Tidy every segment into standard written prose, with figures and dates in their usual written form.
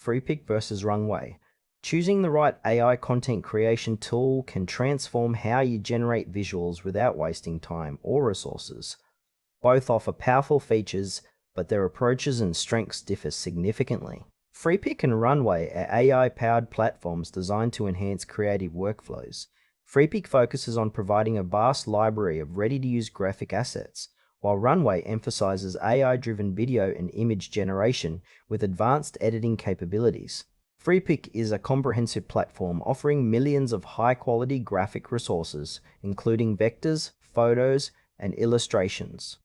Freepik versus Runway. Choosing the right AI content creation tool can transform how you generate visuals without wasting time or resources. Both offer powerful features, but their approaches and strengths differ significantly. Freepik and Runway are AI-powered platforms designed to enhance creative workflows. Freepik focuses on providing a vast library of ready-to-use graphic assets, while Runway emphasizes AI-driven video and image generation with advanced editing capabilities. Freepik is a comprehensive platform offering millions of high-quality graphic resources, including vectors, photos, and illustrations.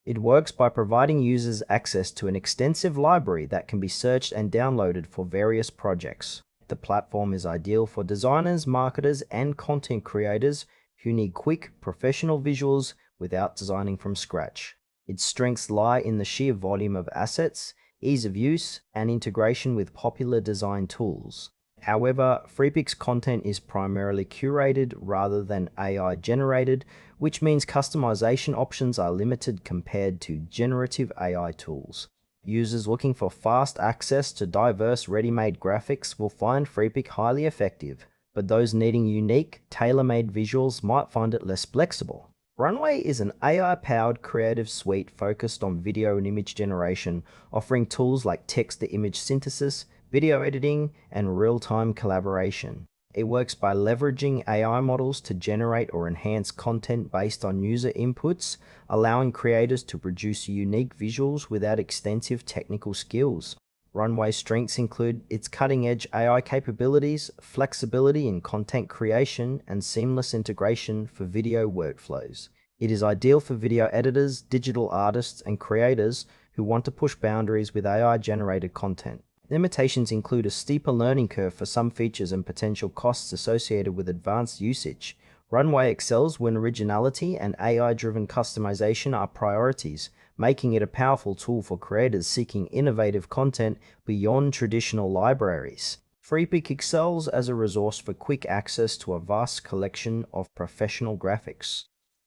It works by providing users access to an extensive library that can be searched and downloaded for various projects. The platform is ideal for designers, marketers, and content creators who need quick, professional visuals without designing from scratch. Its strengths lie in the sheer volume of assets, ease of use, and integration with popular design tools. However, Freepik's content is primarily curated rather than AI-generated, which means customization options are limited compared to generative AI tools. Users looking for fast access to diverse ready-made graphics will find Freepik highly effective, but those needing unique, tailor-made visuals might find it less flexible. Runway is an AI-powered creative suite focused on video and image generation, offering tools like text-to-image synthesis, video editing, and real-time collaboration. It works by leveraging AI models to generate or enhance content based on user inputs, allowing creators to produce unique visuals without extensive technical skills. Runway's strengths include its cutting-edge AI capabilities, flexibility in content creation, and seamless integration for video workflows. It is ideal for video editors, digital artists, and creators who want to push boundaries with AI-generated content. Limitations include a steeper learning curve for some features and potential costs associated with advanced usage. Runway excels when originality and AI-driven customization are priorities, making it a powerful tool for creators seeking innovative content beyond traditional libraries. Freepik excels as a resource for quick access to a vast collection of professional graphics,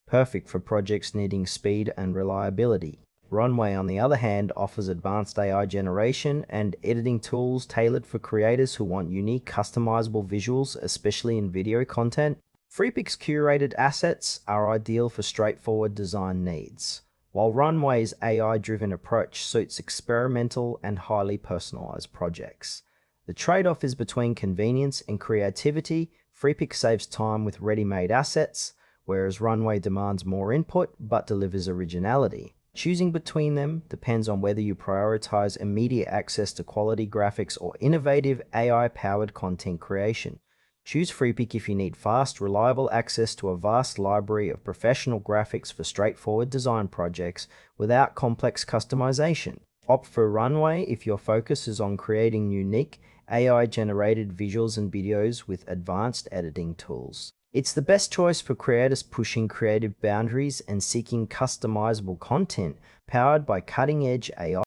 perfect for projects needing speed and reliability. Runway, on the other hand, offers advanced AI generation and editing tools tailored for creators who want unique, customizable visuals, especially in video content. Freepik's curated assets are ideal for straightforward design needs, while Runway's AI-driven approach suits experimental and highly personalized projects. The trade-off is between convenience and creativity. Freepik saves time with ready-made assets, whereas Runway demands more input but delivers originality. Choosing between them depends on whether you prioritize immediate access to quality graphics or innovative AI-powered content creation. Choose Freepik if you need fast, reliable access to a vast library of professional graphics for straightforward design projects without complex customization. Opt for Runway if your focus is on creating unique, AI-generated visuals and videos with advanced editing tools. It's the best choice for creators pushing creative boundaries and seeking customizable content powered by cutting-edge AI.